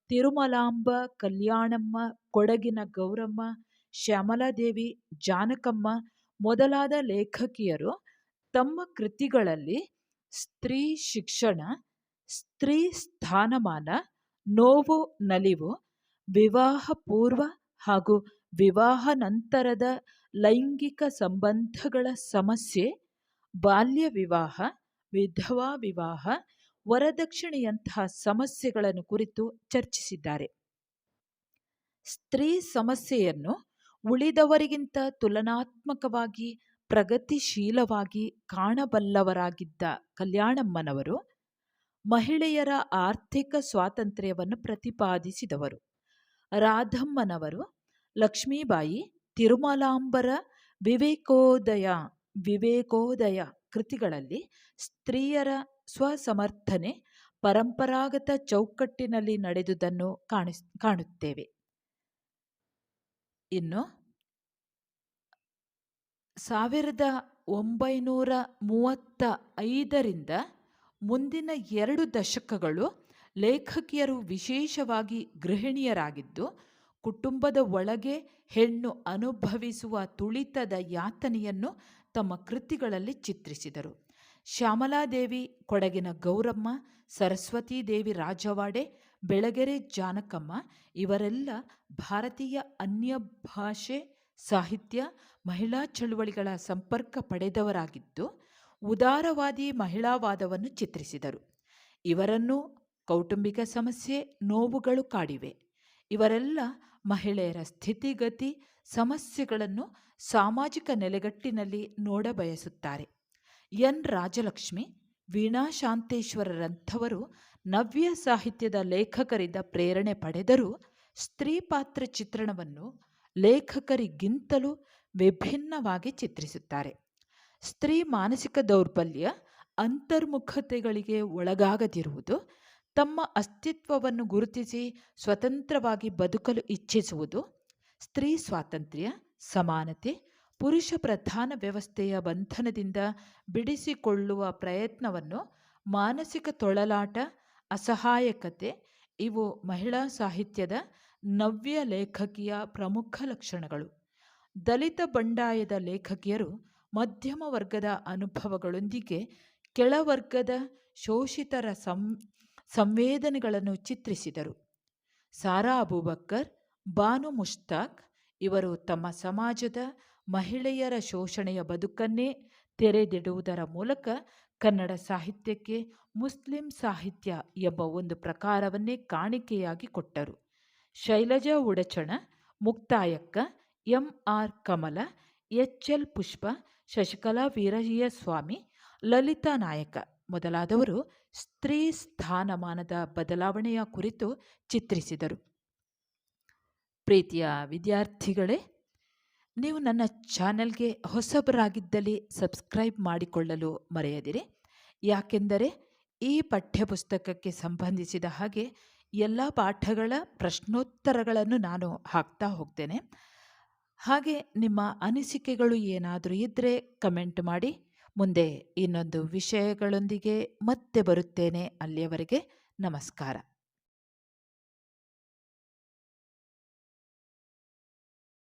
ತಿರುಮಲಾಂಬ, ಕಲ್ಯಾಣಮ್ಮ, ಕೊಡಗಿನ ಗೌರಮ್ಮ, ಶ್ಯಾಮಲಾದೇವಿ, ಜಾನಕಮ್ಮ ಮೊದಲಾದ ಲೇಖಕಿಯರು ತಮ್ಮ ಕೃತಿಗಳಲ್ಲಿ ಸ್ತ್ರೀ ಶಿಕ್ಷಣ, ಸ್ತ್ರೀ ಸ್ಥಾನಮಾನ, ನೋವು ನಲಿವು, ವಿವಾಹ ಪೂರ್ವ ಹಾಗೂ ವಿವಾಹ ನಂತರದ ಲೈಂಗಿಕ ಸಂಬಂಧಗಳ ಸಮಸ್ಯೆ, ಬಾಲ್ಯ ವಿವಾಹ, ವಿಧವಾ ವಿವಾಹ, ವರದಕ್ಷಿಣೆಯಂತಹ ಸಮಸ್ಯೆಗಳನ್ನು ಕುರಿತು ಚರ್ಚಿಸಿದ್ದಾರೆ. ಸ್ತ್ರೀ ಸಮಸ್ಯೆಯನ್ನು ಉಳಿದವರಿಗಿಂತ ತುಲನಾತ್ಮಕವಾಗಿ ಪ್ರಗತಿಶೀಲವಾಗಿ ಕಾಣಬಲ್ಲವರಾಗಿದ್ದ ಕಲ್ಯಾಣಮ್ಮನವರು ಮಹಿಳೆಯರ ಆರ್ಥಿಕ ಸ್ವಾತಂತ್ರ್ಯವನ್ನು ಪ್ರತಿಪಾದಿಸಿದವರು. ರಾಧಮ್ಮನವರು ಲಕ್ಷ್ಮೀಬಾಯಿ, ತಿರುಮಲಾಂಬರ ವಿವೇಕೋದಯ ಕೃತಿಗಳಲ್ಲಿ ಸ್ತ್ರೀಯರ ಸ್ವಸಮರ್ಥನೆ ಪರಂಪರಾಗತ ಚೌಕಟ್ಟಿನಲ್ಲಿ ನಡೆದುದನ್ನು ಕಾಣುತ್ತೇವೆ. ಇನ್ನು 1935ರಿಂದ ಮುಂದಿನ 2 ದಶಕಗಳು ಲೇಖಕಿಯರು ವಿಶೇಷವಾಗಿ ಗೃಹಿಣಿಯರಾಗಿದ್ದು, ಕುಟುಂಬದ ಒಳಗೆ ಹೆಣ್ಣು ಅನುಭವಿಸುವ ತುಳಿತದ ಯಾತನೆಯನ್ನು ತಮ್ಮ ಕೃತಿಗಳಲ್ಲಿ ಚಿತ್ರಿಸಿದರು. ಶ್ಯಾಮಲಾದೇವಿ, ಕೊಡಗಿನ ಗೌರಮ್ಮ, ಸರಸ್ವತೀದೇವಿ ರಾಜವಾಡೆ, ಬೆಳಗೆರೆ ಜಾನಕಮ್ಮ ಇವರೆಲ್ಲ ಭಾರತೀಯ ಅನ್ಯ ಭಾಷೆ ಸಾಹಿತ್ಯ ಮಹಿಳಾ ಚಳುವಳಿಗಳ ಸಂಪರ್ಕ ಪಡೆದವರಾಗಿದ್ದು ಉದಾರವಾದಿ ಮಹಿಳಾವಾದವನ್ನು ಚಿತ್ರಿಸಿದರು. ಇವರನ್ನು ಕೌಟುಂಬಿಕ ಸಮಸ್ಯೆ ನೋವುಗಳು ಕಾಡಿವೆ. ಇವರೆಲ್ಲ ಮಹಿಳೆಯರ ಸ್ಥಿತಿಗತಿ ಸಮಸ್ಯೆಗಳನ್ನು ಸಾಮಾಜಿಕ ನೆಲೆಗಟ್ಟಿನಲ್ಲಿ ನೋಡಬಯಸುತ್ತಾರೆ. ಎನ್ ರಾಜಲಕ್ಷ್ಮಿ, ವೀಣಾ ಶಾಂತೇಶ್ವರರಂಥವರು ನವ್ಯ ಸಾಹಿತ್ಯದ ಲೇಖಕರಿಂದ ಪ್ರೇರಣೆ ಪಡೆದರೂ ಸ್ತ್ರೀ ಪಾತ್ರ ಚಿತ್ರಣವನ್ನು ಲೇಖಕರಿಗಿಂತಲೂ ವಿಭಿನ್ನವಾಗಿ ಚಿತ್ರಿಸುತ್ತಾರೆ. ಸ್ತ್ರೀ ಮಾನಸಿಕ ದೌರ್ಬಲ್ಯ, ಅಂತರ್ಮುಖತೆಗಳಿಗೆ ಒಳಗಾಗದಿರುವುದು, ತಮ್ಮ ಅಸ್ತಿತ್ವವನ್ನು ಗುರುತಿಸಿ ಸ್ವತಂತ್ರವಾಗಿ ಬದುಕಲು ಇಚ್ಛಿಸುವುದು, ಸ್ತ್ರೀ ಸ್ವಾತಂತ್ರ್ಯ, ಸಮಾನತೆ, ಪುರುಷ ಪ್ರಧಾನ ವ್ಯವಸ್ಥೆಯ ಬಂಧನದಿಂದ ಬಿಡಿಸಿಕೊಳ್ಳುವ ಪ್ರಯತ್ನವನ್ನು, ಮಾನಸಿಕ ತೊಳಲಾಟ, ಅಸಹಾಯಕತೆ ಇವು ಮಹಿಳಾ ಸಾಹಿತ್ಯದ ನವ್ಯ ಲೇಖಕಿಯ ಪ್ರಮುಖ ಲಕ್ಷಣಗಳು. ದಲಿತ ಬಂಡಾಯದ ಲೇಖಕಿಯರು ಮಧ್ಯಮ ವರ್ಗದ ಅನುಭವಗಳೊಂದಿಗೆ ಕೆಳವರ್ಗದ ಶೋಷಿತರ ಸಂವೇದನೆಗಳನ್ನು ಚಿತ್ರಿಸಿದರು. ಸಾರಾ ಅಬೂಬಕ್ಕರ್, ಬಾನು ಮುಷ್ತಾಕ್ ಇವರು ತಮ್ಮ ಸಮಾಜದ ಮಹಿಳೆಯರ ಶೋಷಣೆಯ ಬದುಕನ್ನೇ ತೆರೆದಿಡುವುದರ ಮೂಲಕ ಕನ್ನಡ ಸಾಹಿತ್ಯಕ್ಕೆ ಮುಸ್ಲಿಂ ಸಾಹಿತ್ಯ ಎಂಬ ಒಂದು ಪ್ರಕಾರವನ್ನೇ ಕಾಣಿಕೆಯಾಗಿ ಕೊಟ್ಟರು. ಶೈಲಜಾ ಉಡಚಣ, ಮುಕ್ತಾಯಕ್ಕ, ಎಂ.ಆರ್. ಕಮಲ, ಎಚ್.ಎಲ್. ಪುಷ್ಪ, ಶಶಿಕಲಾ ವೀರಯ್ಯಸ್ವಾಮಿ, ಲಲಿತಾ ನಾಯಕ ಮೊದಲಾದವರು ಸ್ತ್ರೀ ಸ್ಥಾನಮಾನದ ಬದಲಾವಣೆಯ ಕುರಿತು ಚಿತ್ರಿಸಿದರು. ಪ್ರೀತಿಯ ವಿದ್ಯಾರ್ಥಿಗಳೇ, ನೀವು ನನ್ನ ಚಾನೆಲ್ಗೆ ಹೊಸಬರಾಗಿದ್ದಲ್ಲಿ ಸಬ್ಸ್ಕ್ರೈಬ್ ಮಾಡಿಕೊಳ್ಳಲು ಮರೆಯದಿರಿ. ಯಾಕೆಂದರೆ ಈ ಪಠ್ಯಪುಸ್ತಕಕ್ಕೆ ಸಂಬಂಧಿಸಿದ ಹಾಗೆ ಎಲ್ಲ ಪಾಠಗಳ ಪ್ರಶ್ನೋತ್ತರಗಳನ್ನು ನಾನು ಹಾಕ್ತಾ ಹೋಗ್ತೇನೆ. ಹಾಗೆ ನಿಮ್ಮ ಅನಿಸಿಕೆಗಳು ಏನಾದರೂ ಇದ್ದರೆ ಕಮೆಂಟ್ ಮಾಡಿ. ಮುಂದೆ ಇನ್ನೊಂದು ವಿಷಯಗಳೊಂದಿಗೆ ಮತ್ತೆ ಬರುತ್ತೇನೆ. ಅಲ್ಲಿಯವರೆಗೆ ನಮಸ್ಕಾರ.